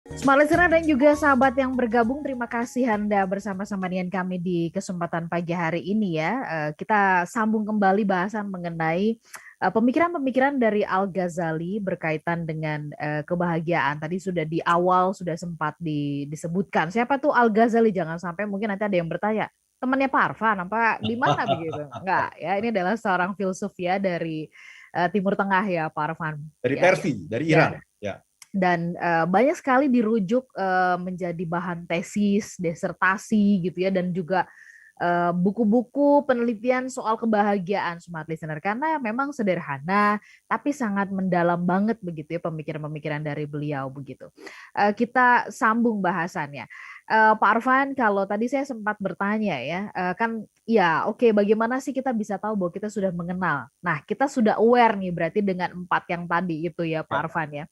Smart listener dan juga sahabat yang bergabung, terima kasih Anda bersama-sama dengan kami di kesempatan pagi hari ini ya. Kita sambung kembali bahasan mengenai pemikiran-pemikiran dari Al-Ghazali berkaitan dengan kebahagiaan. Tadi sudah di awal sudah sempat disebutkan. Siapa tuh Al-Ghazali? Jangan sampai mungkin nanti ada yang bertanya, temannya Pak Arfan apa di mana begitu? Enggak ya, ini adalah seorang filsuf ya dari Timur Tengah ya Pak Arfan. Dari Ya, Persia, dari ya, Iran. Ya. dan banyak sekali dirujuk menjadi bahan tesis, disertasi gitu ya, dan juga buku-buku penelitian soal kebahagiaan smart listener, karena memang sederhana tapi sangat mendalam banget begitu ya pemikiran-pemikiran dari beliau begitu. Kita sambung bahasannya. Pak Arfan, kalau tadi saya sempat bertanya ya, kan ya oke, bagaimana sih kita bisa tahu bahwa kita sudah mengenal? Nah, kita sudah aware nih berarti dengan 4 yang tadi itu ya Pak Ya. Arfan ya.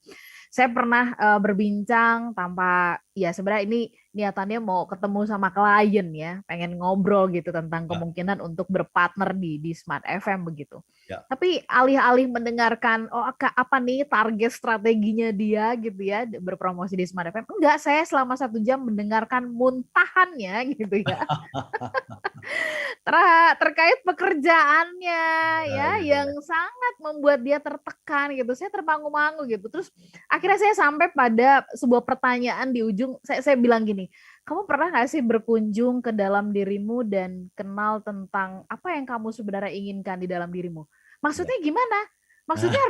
Saya pernah berbincang tanpa, ya sebenarnya ini niatannya mau ketemu sama klien ya, pengen ngobrol gitu tentang Ya. kemungkinan untuk berpartner di Smart FM begitu. Ya. Tapi alih-alih mendengarkan oh apa nih target strateginya dia gitu ya berpromosi di Smart FM, enggak, saya selama 1 jam mendengarkan muntahannya gitu ya terkait pekerjaannya Ya, ya ya, yang ya. sangat membuat dia tertekan gitu. Saya termangu-mangu gitu. Terus akhirnya saya sampai pada sebuah pertanyaan di ujung. Saya bilang gini, kamu pernah nggak sih berkunjung ke dalam dirimu dan kenal tentang apa yang kamu sebenarnya inginkan di dalam dirimu? Ya. Maksudnya gimana? Maksudnya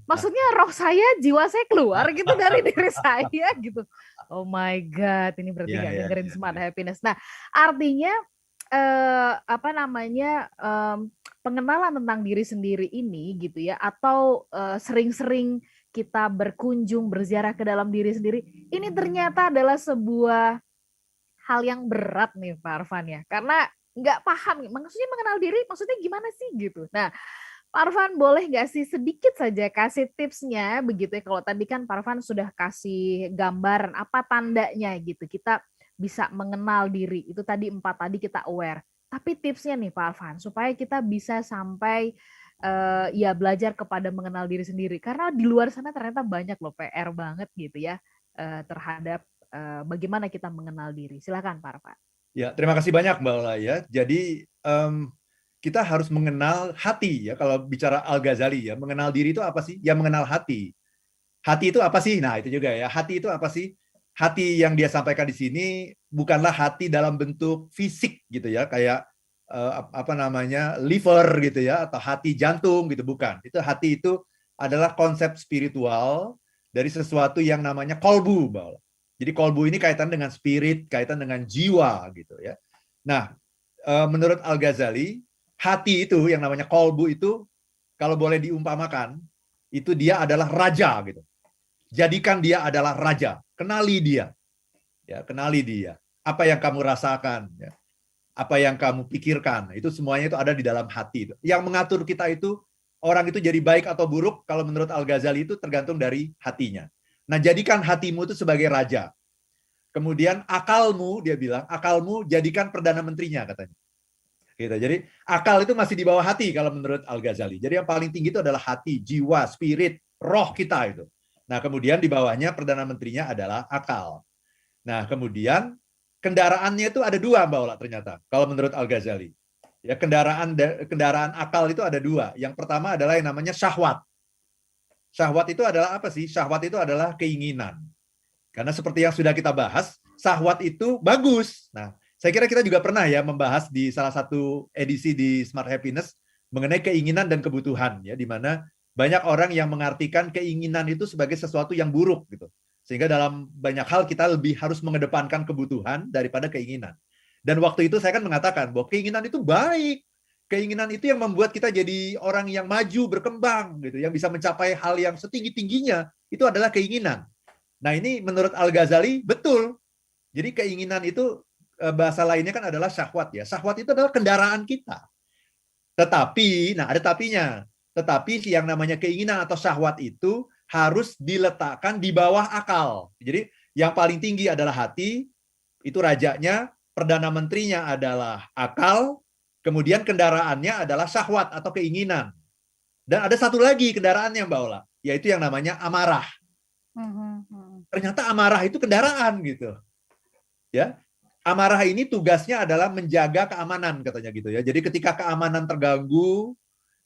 maksudnya roh saya, jiwa saya keluar gitu dari diri saya gitu. Oh my God, ini berarti Ya, nggak ya, dengerin ya, Smart ya. Happiness. Nah, artinya apa namanya, pengenalan tentang diri sendiri ini gitu ya, atau sering-sering kita berkunjung, berziarah ke dalam diri sendiri, ini ternyata adalah sebuah hal yang berat nih Pak Arfan ya, karena nggak paham, maksudnya mengenal diri maksudnya gimana sih gitu. Nah, Pak Arfan boleh nggak sih sedikit saja kasih tipsnya begitu ya, kalau tadi kan Pak Arfan sudah kasih gambaran apa tandanya gitu, kita bisa mengenal diri, itu tadi 4 tadi kita aware. Tapi tipsnya nih Pak Arfan, supaya kita bisa sampai ya belajar kepada mengenal diri sendiri. Karena di luar sana ternyata banyak loh PR banget gitu ya terhadap bagaimana kita mengenal diri. Silakan Pak Arfan. Ya, terima kasih banyak Mbak Ola ya. Jadi kita harus mengenal hati ya. Kalau bicara Al-Ghazali ya, mengenal diri itu apa sih? Ya mengenal hati. Hati itu apa sih? Nah, itu juga ya. Hati itu apa sih? Hati yang dia sampaikan di sini bukanlah hati dalam bentuk fisik gitu ya, kayak apa namanya, liver gitu ya, atau hati jantung gitu, bukan. Itu hati itu adalah konsep spiritual dari sesuatu yang namanya kolbu, Mbak Ola. Jadi kolbu ini kaitan dengan spirit, kaitan dengan jiwa gitu ya. Nah, menurut Al-Ghazali, hati itu yang namanya kolbu itu kalau boleh diumpamakan, itu dia adalah raja gitu. Jadikan dia adalah raja. Kenali dia. Ya, kenali dia. Apa yang kamu rasakan, ya. Apa yang kamu pikirkan, itu semuanya itu ada di dalam hati. Yang mengatur kita itu, orang itu jadi baik atau buruk, kalau menurut Al-Ghazali itu tergantung dari hatinya. Nah, jadikan hatimu itu sebagai raja. Kemudian akalmu, dia bilang, akalmu jadikan perdana menterinya katanya. Gitu. Jadi akal itu masih di bawah hati kalau menurut Al-Ghazali. Jadi yang paling tinggi itu adalah hati, jiwa, spirit, roh kita itu. Nah, kemudian di bawahnya perdana menterinya adalah akal. Nah, kemudian kendaraannya itu ada dua, Mbak Ola, ternyata kalau menurut Al-Ghazali. Ya, kendaraan akal itu ada dua. Yang pertama adalah yang namanya syahwat. Syahwat itu adalah apa sih? Syahwat itu adalah keinginan. Karena seperti yang sudah kita bahas, syahwat itu bagus. Nah, saya kira kita juga pernah ya membahas di salah satu edisi di Smart Happiness mengenai keinginan dan kebutuhan, ya, di mana banyak orang yang mengartikan keinginan itu sebagai sesuatu yang buruk gitu. Sehingga dalam banyak hal kita lebih harus mengedepankan kebutuhan daripada keinginan. Dan waktu itu saya kan mengatakan bahwa keinginan itu baik. Keinginan itu yang membuat kita jadi orang yang maju, berkembang gitu, yang bisa mencapai hal yang setinggi-tingginya, itu adalah keinginan. Nah, ini menurut Al-Ghazali betul. Jadi keinginan itu bahasa lainnya kan adalah syahwat ya. Syahwat itu adalah kendaraan kita. Tetapi, nah ada tapinya. Tetapi yang namanya keinginan atau syahwat itu harus diletakkan di bawah akal. Jadi yang paling tinggi adalah hati, itu rajanya, perdana menterinya adalah akal, kemudian kendaraannya adalah syahwat atau keinginan. Dan ada satu lagi kendaraannya Mbak Ola, yaitu yang namanya amarah. ternyata amarah itu kendaraan gitu. Ya. Amarah ini tugasnya adalah menjaga keamanan katanya gitu ya. Jadi ketika keamanan terganggu,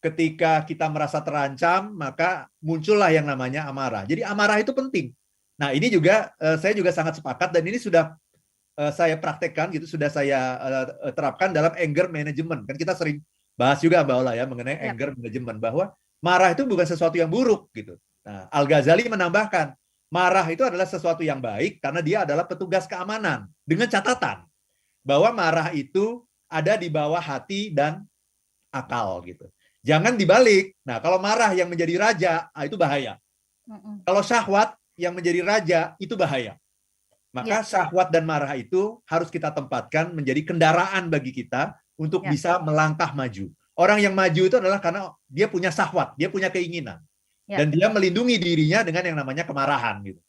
ketika kita merasa terancam, maka muncullah yang namanya amarah. Jadi amarah itu penting. Nah, ini juga saya juga sangat sepakat dan ini sudah saya praktekkan gitu, sudah saya terapkan dalam anger management. Kan kita sering bahas juga Mbak Ola ya mengenai Yap. anger management bahwa marah itu bukan sesuatu yang buruk gitu. Nah, Al-Ghazali menambahkan, marah itu adalah sesuatu yang baik karena dia adalah petugas keamanan dengan catatan bahwa marah itu ada di bawah hati dan akal gitu. Jangan dibalik. Nah, kalau marah yang menjadi raja, itu bahaya. Kalau syahwat yang menjadi raja, itu bahaya. Maka syahwat dan marah itu harus kita tempatkan menjadi kendaraan bagi kita untuk bisa melangkah maju. Orang yang maju itu adalah karena dia punya syahwat, dia punya keinginan. Dan dia melindungi dirinya dengan yang namanya kemarahan gitu.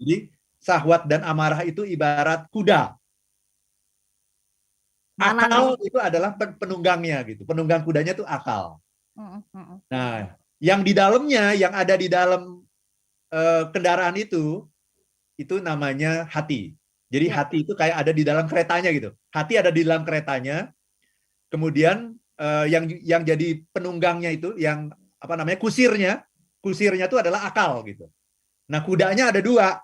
Jadi syahwat dan amarah itu ibarat kuda. Akal itu adalah penunggangnya gitu. Penunggang kudanya itu akal. Nah, yang di dalamnya, yang ada di dalam kendaraan itu namanya hati. Jadi hati itu kayak ada di dalam keretanya gitu. Hati ada di dalam keretanya. Kemudian yang jadi penunggangnya itu, yang apa namanya, kusirnya itu adalah akal gitu. Nah, kudanya ada dua,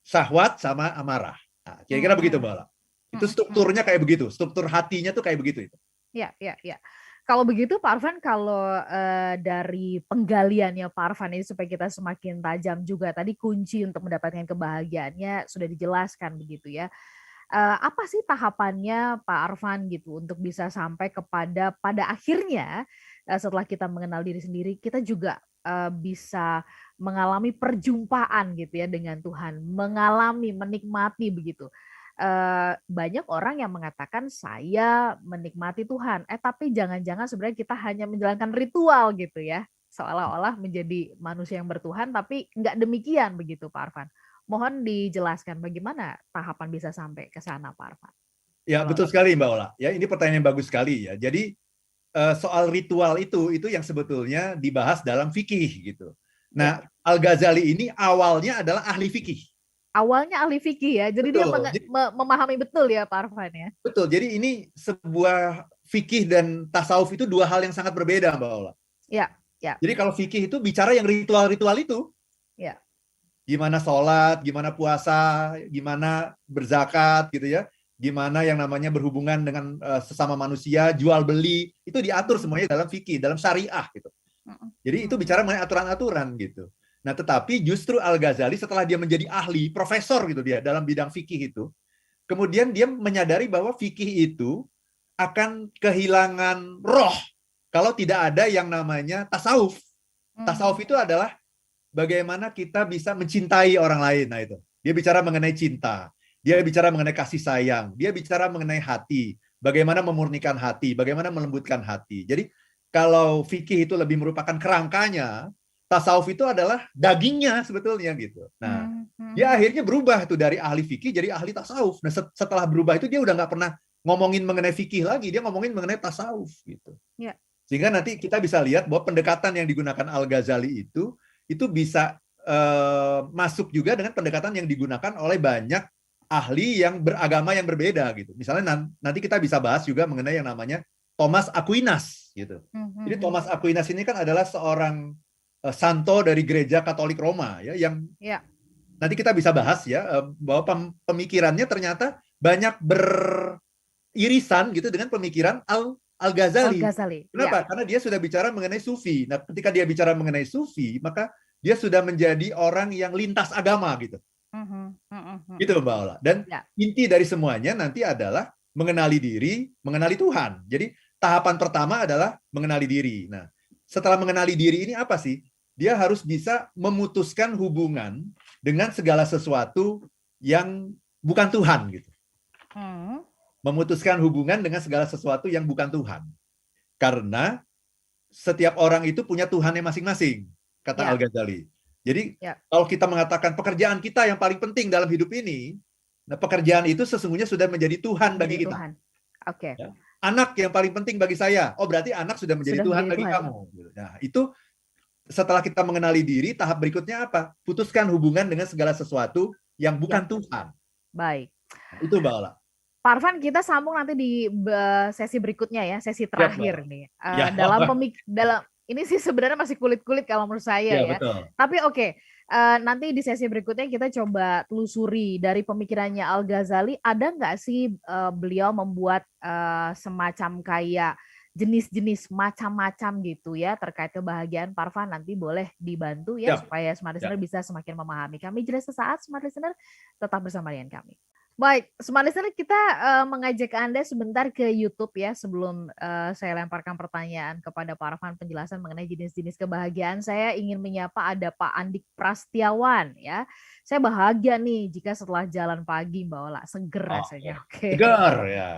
syahwat sama amarah. Nah, kira-kira begitu Mbak Ola. Itu strukturnya kayak begitu. Struktur hatinya tuh kayak begitu itu. Ya. Kalau begitu Pak Arfan, kalau dari penggaliannya Pak Arfan ini supaya kita semakin tajam juga, tadi kunci untuk mendapatkan kebahagiaannya sudah dijelaskan begitu ya. Apa sih tahapannya Pak Arfan gitu untuk bisa sampai kepada pada akhirnya setelah kita mengenal diri sendiri, kita juga bisa mengalami perjumpaan gitu ya dengan Tuhan, menikmati begitu. Banyak orang yang mengatakan saya menikmati Tuhan, tapi jangan-jangan sebenarnya kita hanya menjalankan ritual gitu ya, seolah-olah menjadi manusia yang bertuhan, tapi nggak demikian begitu Pak Arfan. Mohon dijelaskan bagaimana tahapan bisa sampai ke sana Pak Arfan. Ya, betul sekali Mbak Ola. Ya, ini pertanyaan yang bagus sekali ya. Jadi soal ritual itu yang sebetulnya dibahas dalam fikih gitu. Nah, Al-Ghazali ini awalnya adalah ahli fikih. Awalnya ahli fikih ya, jadi betul. Dia memahami betul ya Pak Arfan ya. Betul, jadi ini sebuah fikih dan tasawuf itu dua hal yang sangat berbeda Mbak Ola. Ya. Jadi kalau fikih itu bicara yang ritual-ritual itu. Ya. Gimana sholat, gimana puasa, gimana berzakat gitu ya. Gimana yang namanya berhubungan dengan sesama manusia, jual beli, itu diatur semuanya dalam fikih, dalam syariah gitu. Jadi itu bicara mengenai aturan-aturan gitu. Nah, tetapi justru Al-Ghazali setelah dia menjadi ahli, profesor gitu dia dalam bidang fikih itu, kemudian dia menyadari bahwa fikih itu akan kehilangan roh kalau tidak ada yang namanya tasawuf. Tasawuf itu adalah bagaimana kita bisa mencintai orang lain. Nah, itu. Dia bicara mengenai cinta. Dia bicara mengenai kasih sayang. Dia bicara mengenai hati. Bagaimana memurnikan hati. Bagaimana melembutkan hati. Jadi, kalau fikih itu lebih merupakan kerangkanya, tasawuf itu adalah dagingnya sebetulnya gitu. Nah, dia akhirnya berubah tuh dari ahli fikih jadi ahli tasawuf. Nah, setelah berubah itu dia udah nggak pernah ngomongin mengenai fikih lagi. Dia ngomongin mengenai tasawuf gitu. Ya. Sehingga nanti kita bisa lihat bahwa pendekatan yang digunakan Al-Ghazali itu bisa masuk juga dengan pendekatan yang digunakan oleh banyak ahli yang beragama yang berbeda gitu. Misalnya nanti kita bisa bahas juga mengenai yang namanya Thomas Aquinas gitu. Jadi Thomas Aquinas ini kan adalah seorang santo dari gereja Katolik Roma ya, yang nanti kita bisa bahas ya bahwa pemikirannya ternyata banyak beririsan gitu dengan pemikiran Al-Ghazali. Kenapa? Karena dia sudah bicara mengenai sufi. Nah, ketika dia bicara mengenai sufi, maka dia sudah menjadi orang yang lintas agama gitu. Gitu Mbak Ola. Dan inti dari semuanya nanti adalah mengenali diri, mengenali Tuhan. Jadi tahapan pertama adalah mengenali diri. Nah, setelah mengenali diri ini apa sih? Dia harus bisa memutuskan hubungan dengan segala sesuatu yang bukan Tuhan gitu. Memutuskan hubungan dengan segala sesuatu yang bukan Tuhan. Karena setiap orang itu punya Tuhannya masing-masing, kata Al-Ghazali. Jadi kalau kita mengatakan pekerjaan kita yang paling penting dalam hidup ini, nah pekerjaan itu sesungguhnya sudah menjadi Tuhan bagi kita. Tuhan. Oke. Anak yang paling penting bagi saya, berarti anak sudah menjadi Tuhan bagi kamu. Nah, itu setelah kita mengenali diri, tahap berikutnya apa? Putuskan hubungan dengan segala sesuatu yang bukan Tuhan. Baik. Itu Mbak Ola. Pak Arfan, kita sambung nanti di sesi berikutnya ya, sesi terakhir nih. Ya. Dalam ini sih sebenarnya masih kulit-kulit kalau menurut saya ya. Betul. Tapi oke, nanti di sesi berikutnya kita coba telusuri dari pemikirannya Al-Ghazali, ada nggak sih beliau membuat semacam kayak jenis-jenis macam-macam gitu ya terkait kebahagiaan. Pak Arfan nanti boleh dibantu ya supaya Smart Listener bisa semakin memahami. Kami jelas sesaat, Smart Listener tetap bersama dengan kami. Baik, Smart Listener, kita mengajak Anda sebentar ke YouTube ya sebelum saya lemparkan pertanyaan kepada Pak Arfan penjelasan mengenai jenis-jenis kebahagiaan. Saya ingin menyapa ada Pak Andik Prastiawan ya. Saya bahagia nih jika setelah jalan pagi Mbak Ola, seger rasanya. Oke. Seger ya.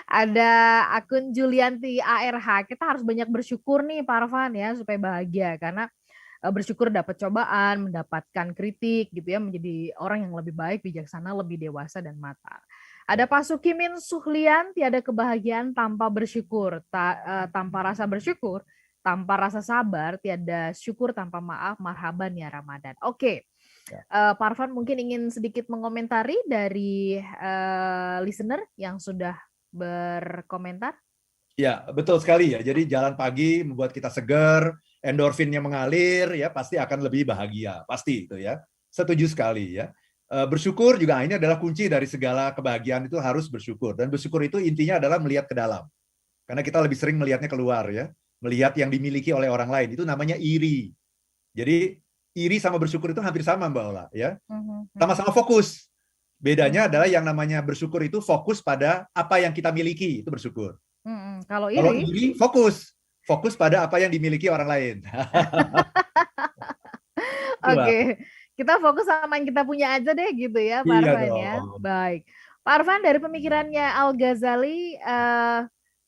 Ada akun Julianti ARH. Kita harus banyak bersyukur nih Pak Arfan ya supaya bahagia, karena bersyukur dapat cobaan, mendapatkan kritik gitu ya, menjadi orang yang lebih baik, bijaksana, lebih dewasa dan matang. Ada Pak Sukimin Suhlian, tiada kebahagiaan tanpa bersyukur, tanpa rasa bersyukur, tanpa rasa sabar, tiada syukur tanpa maaf, marhaban ya Ramadan. Oke. Pak Arfan mungkin ingin sedikit mengomentari dari listener yang sudah berkomentar. Ya, betul sekali ya. Jadi jalan pagi membuat kita segar, endorfinnya mengalir, ya pasti akan lebih bahagia, pasti itu ya. Setuju sekali ya. Bersyukur juga ini adalah kunci dari segala kebahagiaan, itu harus bersyukur. Dan bersyukur itu intinya adalah melihat ke dalam. Karena kita lebih sering melihatnya keluar ya, melihat yang dimiliki oleh orang lain, itu namanya iri. Jadi iri sama bersyukur itu hampir sama Mbak Ola ya. Sama-sama fokus. Bedanya adalah yang namanya bersyukur itu fokus pada apa yang kita miliki, itu bersyukur. Kalau iri fokus pada apa yang dimiliki orang lain. Oke, kita fokus sama yang kita punya aja deh gitu ya Pak Arfan ya. Baik, Pak Arfan, dari pemikirannya Al-Ghazali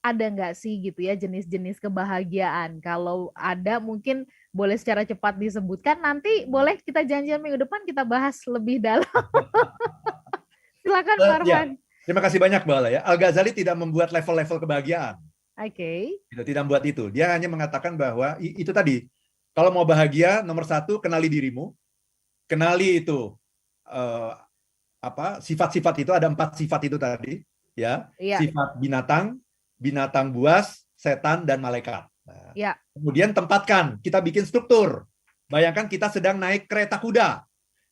ada nggak sih gitu ya jenis-jenis kebahagiaan? Kalau ada mungkin boleh secara cepat disebutkan, nanti boleh kita janjian minggu depan kita bahas lebih dalam. Silakan Pak Arfan. Ya. Terima kasih banyak Mbak Ola ya. Al-Ghazali tidak membuat level-level kebahagiaan. Oke. Tidak membuat itu. Dia hanya mengatakan bahwa itu tadi, kalau mau bahagia, nomor satu, kenali dirimu. Kenali itu sifat-sifat itu, ada 4 sifat itu tadi, ya. Sifat binatang, binatang buas, setan, dan malaikat. Nah, kemudian tempatkan, kita bikin struktur. Bayangkan kita sedang naik kereta kuda.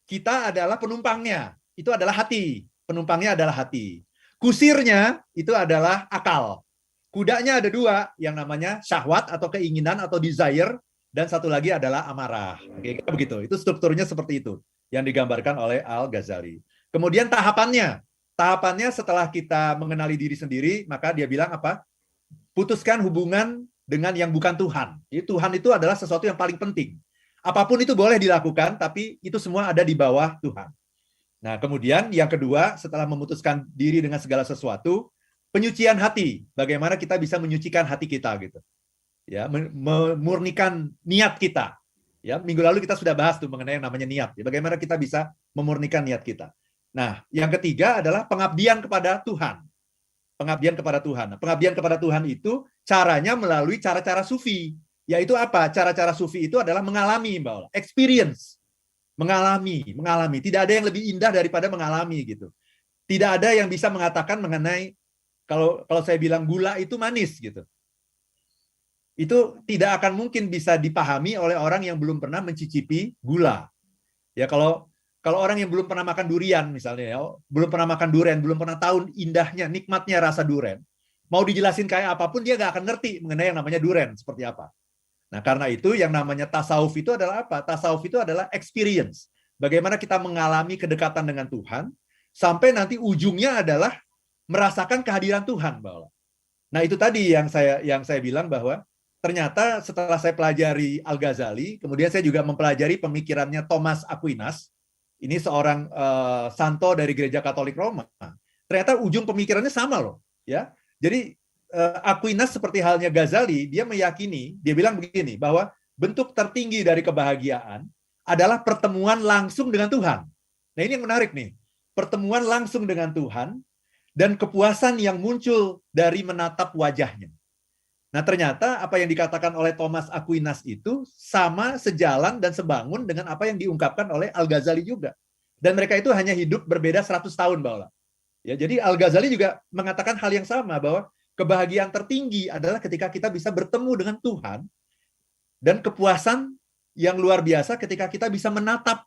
Kita adalah penumpangnya. Itu adalah hati. Penumpangnya adalah hati. Kusirnya itu adalah akal. Kudanya ada 2, yang namanya syahwat atau keinginan atau desire, dan satu lagi adalah amarah. Oke, begitu. Itu strukturnya seperti itu yang digambarkan oleh Al-Ghazali. Kemudian tahapannya setelah kita mengenali diri sendiri, maka dia bilang apa? Putuskan hubungan dengan yang bukan Tuhan. Jadi Tuhan itu adalah sesuatu yang paling penting. Apapun itu boleh dilakukan, tapi itu semua ada di bawah Tuhan. Nah, kemudian yang kedua, setelah memutuskan diri dengan segala sesuatu, penyucian hati. Bagaimana kita bisa menyucikan hati kita gitu. Ya, memurnikan niat kita. Ya, minggu lalu kita sudah bahas tuh mengenai yang namanya niat. Ya, bagaimana kita bisa memurnikan niat kita. Nah, yang ketiga adalah pengabdian kepada Tuhan. Pengabdian kepada Tuhan. Nah, pengabdian kepada Tuhan itu caranya melalui cara-cara sufi. Yaitu apa? Cara-cara sufi itu adalah mengalami, Mbak Ola. Experience. Mengalami. Tidak ada yang lebih indah daripada mengalami gitu. Tidak ada yang bisa mengatakan mengenai kalau saya bilang gula itu manis gitu. Itu tidak akan mungkin bisa dipahami oleh orang yang belum pernah mencicipi gula. Ya kalau orang yang belum pernah makan durian misalnya ya, belum pernah makan durian, belum pernah tahu indahnya, nikmatnya rasa durian. Mau dijelasin kayak apapun dia nggak akan ngerti mengenai yang namanya durian seperti apa. Nah, karena itu yang namanya tasawuf itu adalah apa? Tasawuf itu adalah experience. Bagaimana kita mengalami kedekatan dengan Tuhan sampai nanti ujungnya adalah merasakan kehadiran Tuhan, Mbak Ola. Nah, itu tadi yang saya bilang bahwa ternyata setelah saya pelajari Al-Ghazali, kemudian saya juga mempelajari pemikirannya Thomas Aquinas. Ini seorang santo dari Gereja Katolik Roma. Ternyata ujung pemikirannya sama loh, ya. Jadi Aquinas seperti halnya Ghazali, dia meyakini, dia bilang begini, bahwa bentuk tertinggi dari kebahagiaan adalah pertemuan langsung dengan Tuhan. Nah, ini yang menarik nih. Pertemuan langsung dengan Tuhan dan kepuasan yang muncul dari menatap wajahnya. Nah, ternyata apa yang dikatakan oleh Thomas Aquinas itu sama sejalan dan sebangun dengan apa yang diungkapkan oleh Al-Ghazali juga. Dan mereka itu hanya hidup berbeda 100 tahun, Mbak Ola. Ya, jadi Al-Ghazali juga mengatakan hal yang sama, bahwa kebahagiaan tertinggi adalah ketika kita bisa bertemu dengan Tuhan, dan kepuasan yang luar biasa ketika kita bisa menatap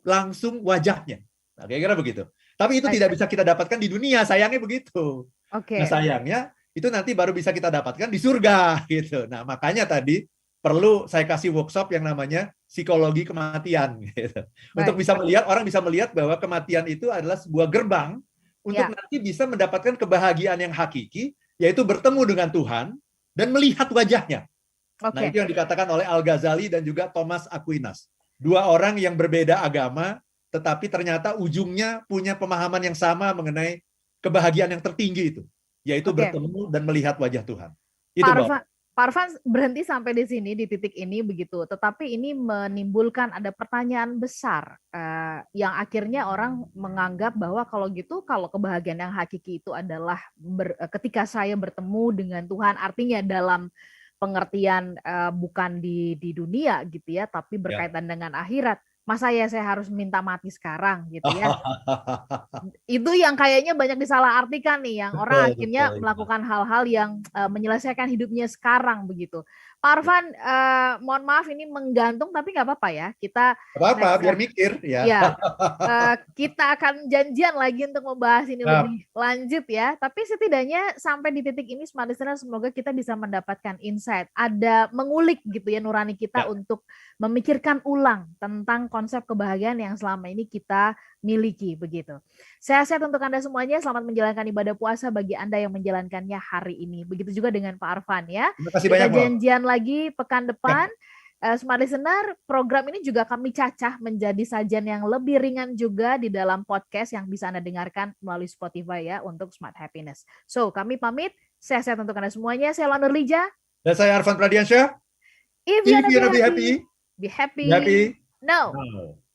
langsung wajahnya. Nah, kira-kira begitu. Tapi itu Baik. tidak bisa kita dapatkan di dunia, sayangnya begitu. Oke. Nah, sayangnya itu nanti baru bisa kita dapatkan di surga gitu. Nah, makanya tadi perlu saya kasih workshop yang namanya psikologi kematian gitu. Untuk Baik. bisa melihat, orang bisa melihat bahwa kematian itu adalah sebuah gerbang untuk Ya. nanti bisa mendapatkan kebahagiaan yang hakiki, yaitu bertemu dengan Tuhan dan melihat wajahnya. Nah, Oke. itu yang dikatakan oleh Al-Ghazali dan juga Thomas Aquinas. Dua orang yang berbeda agama, tetapi ternyata ujungnya punya pemahaman yang sama mengenai kebahagiaan yang tertinggi itu, yaitu Oke. bertemu dan melihat wajah Tuhan. Itu, Mbak. Pak Arfan berhenti sampai di sini, di titik ini begitu. Tetapi ini menimbulkan ada pertanyaan besar yang akhirnya orang menganggap bahwa kalau gitu, kalau kebahagiaan yang hakiki itu adalah ketika saya bertemu dengan Tuhan, artinya dalam pengertian bukan di dunia gitu ya, tapi berkaitan dengan akhirat. Masa ya saya harus minta mati sekarang gitu ya. Itu yang kayaknya banyak disalahartikan nih, yang orang akhirnya melakukan hal-hal yang menyelesaikan hidupnya sekarang begitu. Pak Arfan, mohon maaf ini menggantung, tapi nggak apa-apa ya. Kita apa-apa, biar mikir ya. Ya, kita akan janjian lagi untuk membahas ini lebih lanjut ya. Tapi setidaknya sampai di titik ini, Smart Listener, semoga kita bisa mendapatkan insight. Ada mengulik gitu ya nurani kita untuk memikirkan ulang tentang konsep kebahagiaan yang selama ini kita miliki begitu. Sehat-sehat untuk Anda semuanya. Selamat menjalankan ibadah puasa bagi Anda yang menjalankannya hari ini. Begitu juga dengan Pak Arfan ya. Terima kasih Kita banyak, Mbak. janjian lagi pekan depan. Smart Listener, program ini juga kami cacah menjadi sajian yang lebih ringan juga di dalam podcast yang bisa Anda dengarkan melalui Spotify ya untuk Smart Happiness. So, kami pamit. Sehat-sehat untuk Anda semuanya. Saya Lana Nurlija. Dan saya Arfan Pradiansyah. If you're not be happy, be happy. be happy No. now.